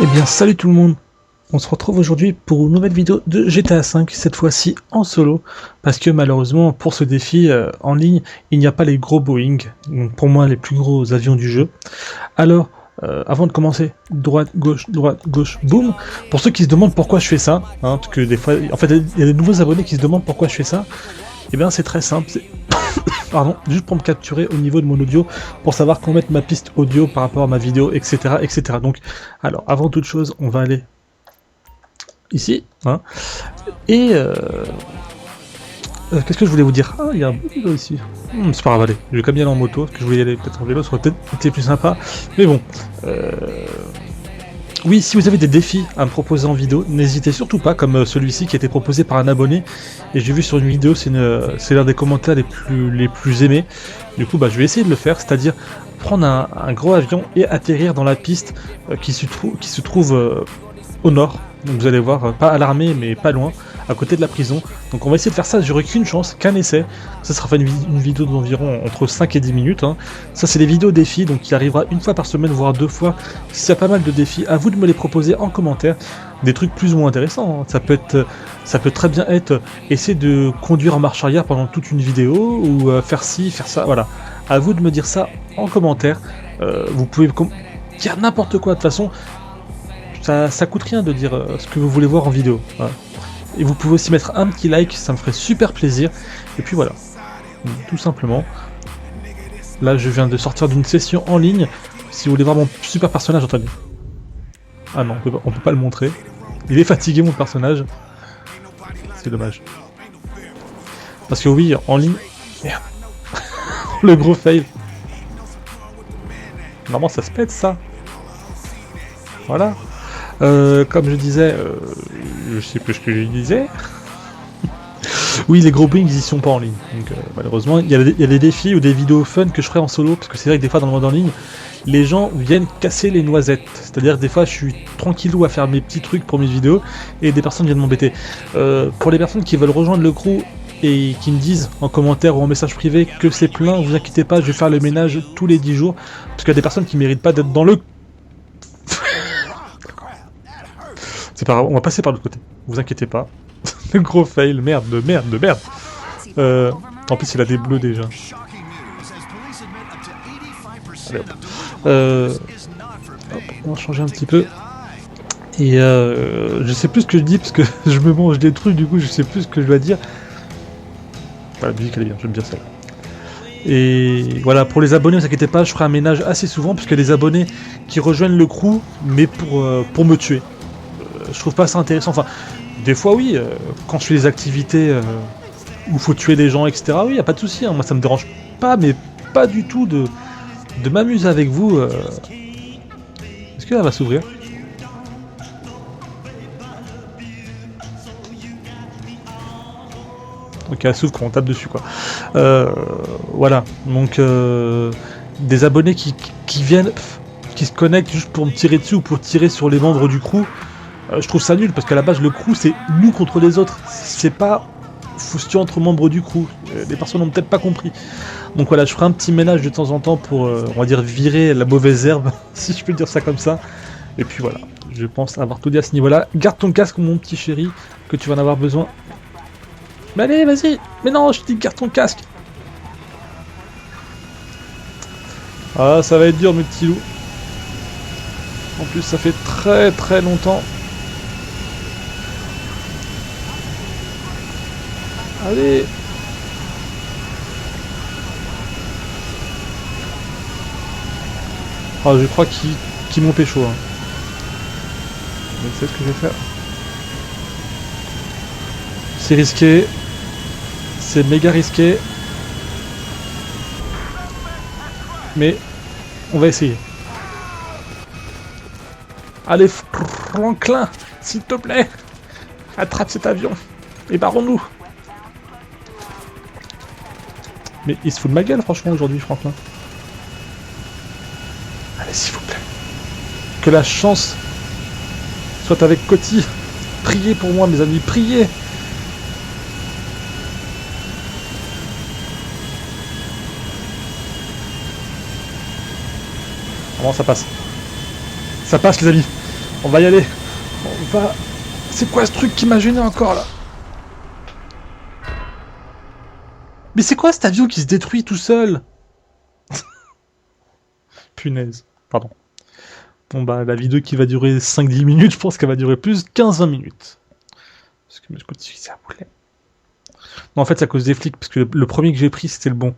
Eh bien salut tout le monde, on se retrouve aujourd'hui pour une nouvelle vidéo de GTA V, cette fois-ci en solo, parce que malheureusement pour ce défi en ligne, il n'y a pas les gros Boeing, donc pour moi les plus gros avions du jeu. Alors, avant de commencer, droite, gauche, boum. Pour ceux qui se demandent pourquoi je fais ça, hein, parce que des fois, en fait il y a des nouveaux abonnés qui se demandent pourquoi je fais ça, et bien c'est très simple, pardon, juste pour me capturer au niveau de mon audio, pour savoir comment mettre ma piste audio par rapport à ma vidéo, etc. etc. Donc, alors, avant toute chose, on va aller ici, hein, et qu'est-ce que je voulais vous dire? Ah, il y a un vélo ici. C'est pas grave, allez, je vais quand même y aller en moto, parce que je voulais y aller peut-être en vélo, ça aurait peut-être été plus sympa, mais bon. Oui, si vous avez des défis à me proposer en vidéo, n'hésitez surtout pas, comme celui-ci qui a été proposé par un abonné, et j'ai vu sur une vidéo, c'est l'un des commentaires les plus aimés. Du coup, bah, je vais essayer de le faire, c'est-à-dire prendre un gros avion et atterrir dans la piste qui se trouve au nord. Donc vous allez voir, pas à l'armée, mais pas loin, à côté de la prison. Donc on va essayer de faire ça, j'aurai qu'une chance, qu'un essai. Ça sera une vidéo d'environ entre 5 et 10 minutes. Hein. Ça c'est les vidéos défis, donc il arrivera une fois par semaine, voire 2 fois. S'il y a pas mal de défis, à vous de me les proposer en commentaire. Des trucs plus ou moins intéressants. Hein. Ça peut très bien être essayer de conduire en marche arrière pendant toute une vidéo, ou faire ci, faire ça, voilà. À vous de me dire ça en commentaire. Vous pouvez dire n'importe quoi, de toute façon. Ça coûte rien de dire ce que vous voulez voir en vidéo. Voilà. Et vous pouvez aussi mettre un petit like, ça me ferait super plaisir. Et puis voilà, tout simplement. Là, je viens de sortir d'une session en ligne. Si vous voulez voir mon super personnage, attendez. Ah non, on peut pas le montrer. Il est fatigué, mon personnage. C'est dommage. Parce que oui, en ligne... Merde. Le gros fail. Normalement, ça se pète, ça. Voilà. Comme je disais, je sais plus ce que je disais. Oui, les gros Boeing, ils y sont pas en ligne. Donc malheureusement, il y a des défis ou des vidéos fun que je ferai en solo, parce que c'est vrai que des fois dans le mode en ligne, les gens viennent casser les noisettes. C'est-à-dire des fois je suis tranquillou à faire mes petits trucs pour mes vidéos, et des personnes viennent m'embêter. Pour les personnes qui veulent rejoindre le crew et qui me disent en commentaire ou en message privé que c'est plein, vous inquiétez pas, je vais faire le ménage tous les 10 jours, parce qu'il y a des personnes qui méritent pas d'être dans le... C'est pas grave, on va passer par l'autre côté, vous inquiétez pas. Le gros fail, merde. En plus il a des bleus déjà. Allez, hop. Hop, on va changer un petit peu. Et je sais plus ce que je dis parce que je me mange des trucs, du coup je sais plus ce que je dois dire. Voilà, la musique elle est bien, j'aime bien celle. Et voilà, pour les abonnés, ne vous inquiétez pas, je ferai un ménage assez souvent puisque les abonnés qui rejoignent le crew, mais pour me tuer. Je trouve pas ça intéressant, enfin, des fois oui, quand je fais des activités où il faut tuer des gens, etc., oui, y a pas de souci, hein, moi ça me dérange pas, mais pas du tout de m'amuser avec vous. Est-ce qu'elle va s'ouvrir? Ok, elle s'ouvre quand on tape dessus, quoi. Voilà, donc des abonnés qui viennent, qui se connectent juste pour me tirer dessus ou pour tirer sur les membres du crew. Je trouve ça nul parce qu'à la base le crew c'est nous contre les autres, c'est pas foustu entre membres du crew, les personnes n'ont peut-être pas compris. Donc voilà, je ferai un petit ménage de temps en temps pour on va dire virer la mauvaise herbe, si je peux dire ça comme ça. Et puis voilà, je pense avoir tout dit à ce niveau là. Garde ton casque mon petit chéri, que tu vas en avoir besoin. Mais allez vas-y, mais non je te dis garde ton casque. Ah ça va être dur mes petits loups. En plus ça fait très longtemps. Allez. Ah, je crois qu'ils m'ont pécho. Hein. Je sais ce que je vais faire. C'est risqué. C'est méga risqué. Mais on va essayer. Allez, Franklin, s'il te plaît. Attrape cet avion. Et barrons-nous. Mais il se fout de ma gueule, franchement, aujourd'hui, Franklin. Allez, s'il vous plaît. Que la chance soit avec Coty. Priez pour moi, mes amis, priez. Comment ça passe? Ça passe, les amis. On va y aller. On va... C'est quoi ce truc qui m'a gêné encore là? Mais c'est quoi cet avion qui se détruit tout seul? Punaise. Pardon. Bon bah la vidéo qui va durer 5-10 minutes, je pense qu'elle va durer plus 15-20 minutes. Parce que je continue, ça voulait. Non en fait c'est à cause des flics, parce que le premier que j'ai pris c'était le bon.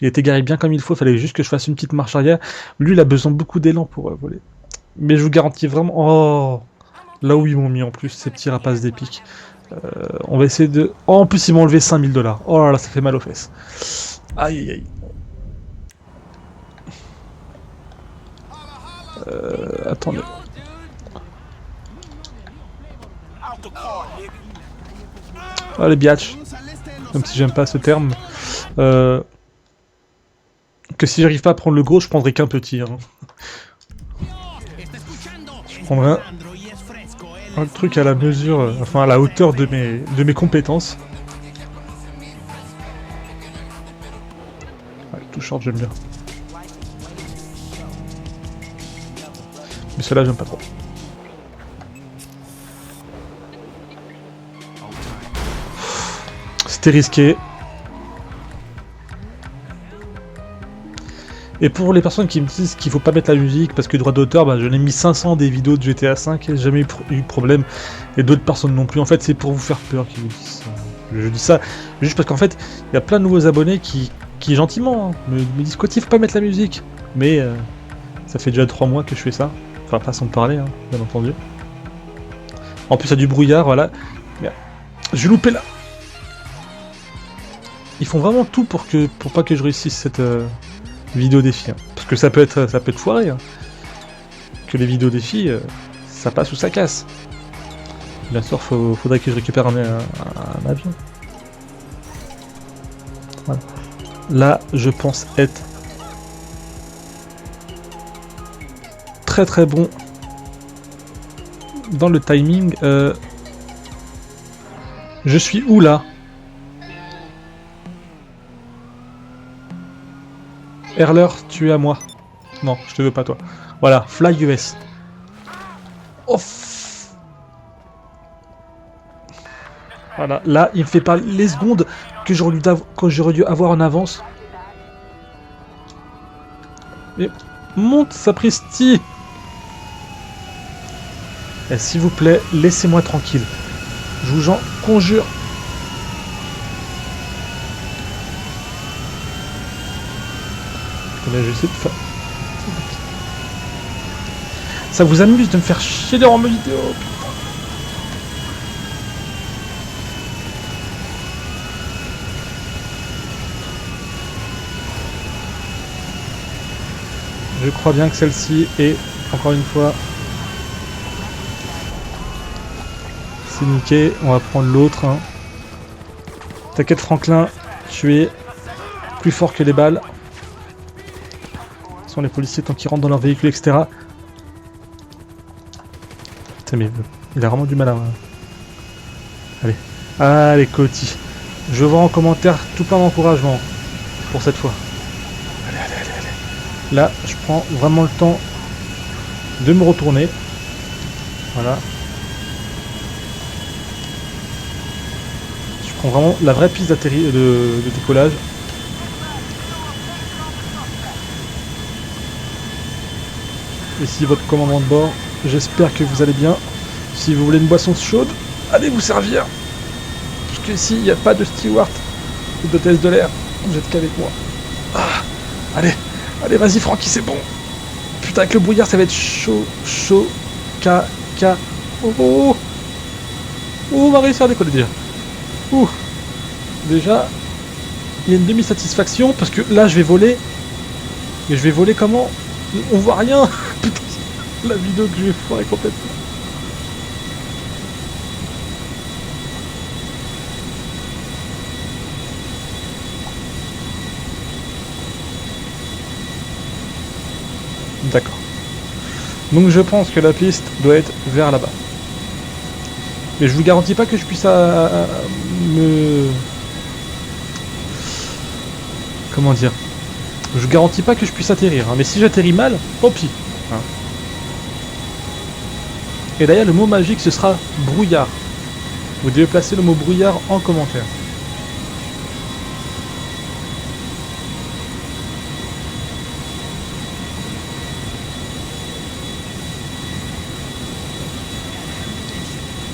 Il était garé bien comme il faut, il fallait juste que je fasse une petite marche arrière. Lui il a besoin de beaucoup d'élan pour voler. Mais je vous garantis vraiment... Oh, là où ils m'ont mis en plus ces petits rapaces d'épique. On va essayer de... Oh, en plus ils m'ont enlevé 5000 $. Oh là là, ça fait mal aux fesses. Aïe aïe aïe. Attendez. Ah les biatchs. Même si j'aime pas ce terme. Que si j'arrive pas à prendre le gros, je prendrai qu'un petit. Hein. Je prendrai un truc à la mesure, enfin à la hauteur de mes compétences. Ouais, tout short, j'aime bien. Mais celle-là, j'aime pas trop. C'était risqué. Et pour les personnes qui me disent qu'il faut pas mettre la musique parce que droit d'auteur, bah, je l'ai mis 500 des vidéos de GTA 5 et j'ai jamais eu de problème. Et d'autres personnes non plus. En fait, c'est pour vous faire peur qu'ils vous disent ça. Je dis ça juste parce qu'en fait, il y a plein de nouveaux abonnés qui gentiment me disent quoi, il faut pas mettre la musique. Mais ça fait déjà 3 mois que je fais ça. Enfin, façon de parler, hein, bien entendu. En plus, il y a du brouillard, voilà. Merde. J'ai loupé là. Ils font vraiment tout pour pas que je réussisse cette vidéo défi. Hein. Parce que ça peut être foiré. Hein. Que les vidéos défi, ça passe ou ça casse. Bien sûr, faudrait que je récupère un avion. Voilà. Là, je pense être très très bon dans le timing. Je suis où là? Erler, tu es à moi. Non, je te veux pas toi. Voilà, Fly US. Oh. Voilà, là, il me fait pas les secondes que j'aurais dû avoir en avance. Et monte, sapristi. Et s'il vous plaît, laissez-moi tranquille. Je vous en conjure. Attendez, j'essaie de faire... Ça vous amuse de me faire chier en vidéo, putain. Je crois bien que celle-ci est, encore une fois, c'est niqué. On va prendre l'autre. Hein. T'inquiète Franklin, tu es plus fort que les balles. Ce sont les policiers tant qu'ils rentrent dans leur véhicule, etc. Putain mais il a vraiment du mal à... Allez, allez Coty. Je vois en commentaire tout plein d'encouragement pour cette fois. Allez, allez, allez, allez. Là, je prends vraiment le temps de me retourner. Voilà. Je prends vraiment la vraie piste de décollage. Ici votre commandant de bord. J'espère que vous allez bien. Si vous voulez une boisson chaude, allez vous servir. Parce que ici, il n'y a pas de steward ou d'hôtesse de l'air. Vous êtes qu'avec moi. Ah, allez, allez, vas-y Francky, c'est bon. Putain, avec le brouillard, ça va être chaud, chaud, caca. Oh, oh, oh, on va réussir à décoller déjà. Ouh, déjà, il y a une demi-satisfaction parce que là, je vais voler. Mais je vais voler comment? On voit rien. Putain, la vidéo que je vais foirer complètement. D'accord. Donc je pense que la piste doit être vers là-bas. Mais je vous garantis pas que je puisse me... Comment dire? Je vous garantis pas que je puisse atterrir. Hein. Mais si j'atterris mal, tant pis. Hein. Et d'ailleurs, le mot magique, ce sera brouillard. Vous devez placer le mot brouillard en commentaire.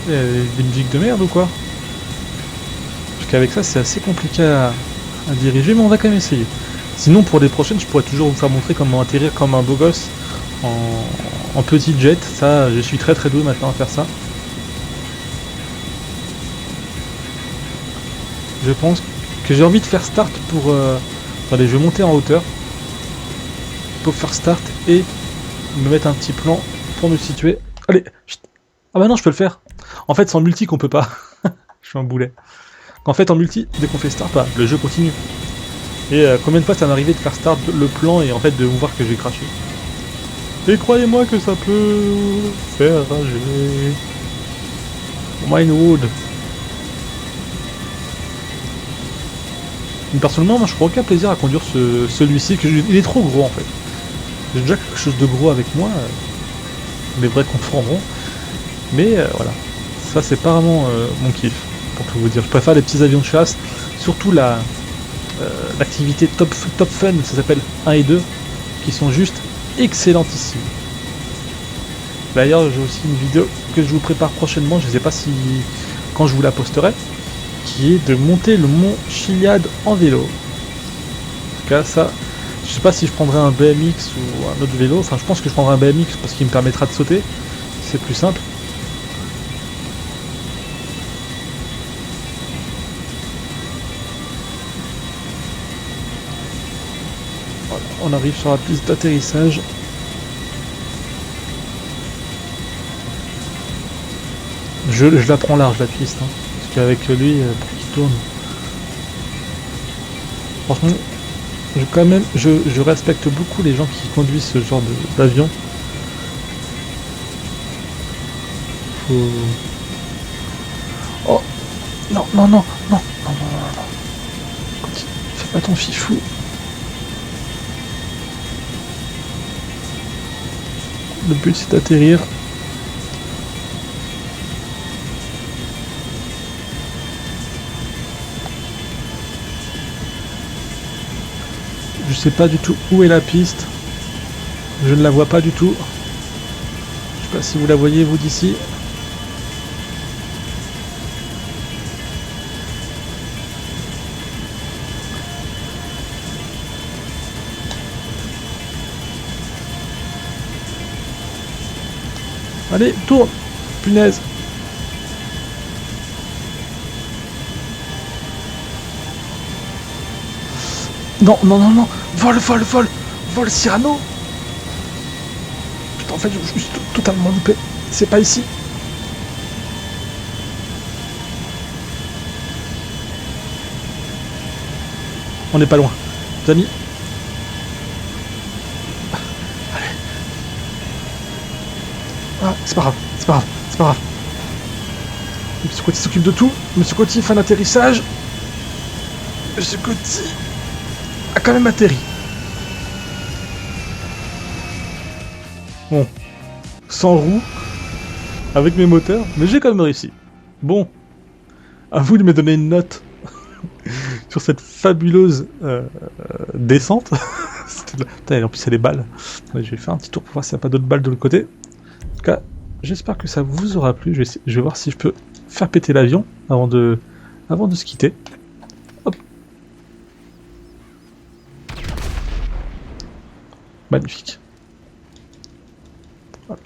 Des musiques de merde ou quoi? Parce qu'avec ça, c'est assez compliqué à diriger, mais on va quand même essayer. Sinon, pour les prochaines, je pourrais toujours vous faire montrer comment atterrir comme un beau gosse en petit jet. Ça, je suis très doué maintenant à faire ça. Je pense que j'ai envie de faire start pour... Attendez, je vais monter en hauteur pour faire start et me mettre un petit plan pour me situer. Allez, chut. Ah bah non, je peux le faire. En fait, c'est en multi qu'on peut pas. Je suis un boulet. En fait, en multi, dès qu'on fait start, bah, le jeu continue. Et combien de fois ça m'est arrivé de faire start le plan et en fait de vous voir que j'ai craché. Et croyez-moi que ça peut faire rager. Minewood. Personnellement, moi je prends aucun plaisir à conduire celui-ci, il est trop gros en fait. J'ai déjà quelque chose de gros avec moi, les vrais comprendront. Mais voilà, ça c'est pas vraiment mon kiff, pour tout vous dire. Je préfère les petits avions de chasse, surtout l'activité top fun, ça s'appelle 1 et 2, qui sont juste excellentissimes. D'ailleurs, j'ai aussi une vidéo que je vous prépare prochainement, je sais pas si quand je vous la posterai, qui est de monter le mont Chiliad en vélo. En tout cas, ça, je sais pas si je prendrai un BMX ou un autre vélo, enfin je pense que je prendrai un BMX parce qu'il me permettra de sauter, c'est plus simple. Voilà, on arrive sur la piste d'atterrissage. Je la prends large la piste, hein, parce qu'avec lui, pour qu'il tourne. Franchement, je respecte beaucoup les gens qui conduisent ce genre d'avion. Faut... Oh non, non, non, non, non, non, non, non. Continue, fais pas ton fifou. Le but c'est d'atterrir. Je sais pas du tout où est la piste. Je ne la vois pas du tout. Je sais pas si vous la voyez vous d'ici. Allez, tourne! Punaise! Non, non, non, non! Vol, vol, vol! Vol Cyrano! Putain, en fait, je me suis totalement loupé. C'est pas ici. On n'est pas loin. Les amis. Allez. Ah, c'est pas grave, c'est pas grave, c'est pas grave. Monsieur Coty s'occupe de tout. Monsieur Coty fait un atterrissage. Monsieur Coty a quand même atterri. Bon. Sans roue. Avec mes moteurs. Mais j'ai quand même réussi. Bon. À vous de me donner une note. Sur cette fabuleuse descente. Putain, en plus il y a des balles. Ouais, je vais faire un petit tour pour voir s'il n'y a pas d'autres balles de l'autre côté. En tout cas, j'espère que ça vous aura plu. Je vais voir si je peux faire péter l'avion avant de se quitter. Hop. Magnifique. Voilà.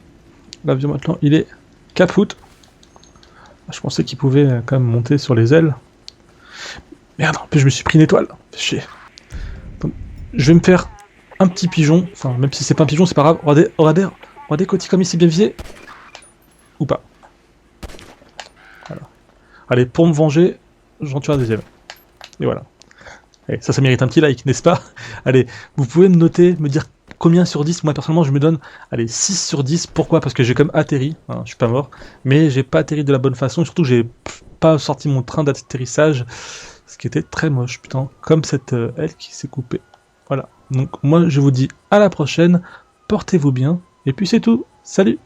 L'avion maintenant il est capote. Je pensais qu'il pouvait quand même monter sur les ailes. Merde, en plus je me suis pris une étoile. Fais chier. Donc, je vais me faire un petit pigeon. Enfin, même si c'est pas un pigeon, c'est pas grave. Regardez, Coty comme il s'est bien visé. Ou pas. Voilà. Allez, pour me venger, j'en tue un deuxième. Et voilà. Allez, ça mérite un petit like, n'est-ce pas? Allez, vous pouvez me noter, me dire combien sur 10. Moi, personnellement, je me donne, allez, 6 sur 10. Pourquoi? Parce que j'ai comme atterri. Hein, je suis pas mort. Mais j'ai pas atterri de la bonne façon. Et surtout, j'ai pas sorti mon train d'atterrissage. Ce qui était très moche, putain. Comme cette aile qui s'est coupée. Voilà. Donc, moi, je vous dis à la prochaine. Portez-vous bien. Et puis, c'est tout. Salut!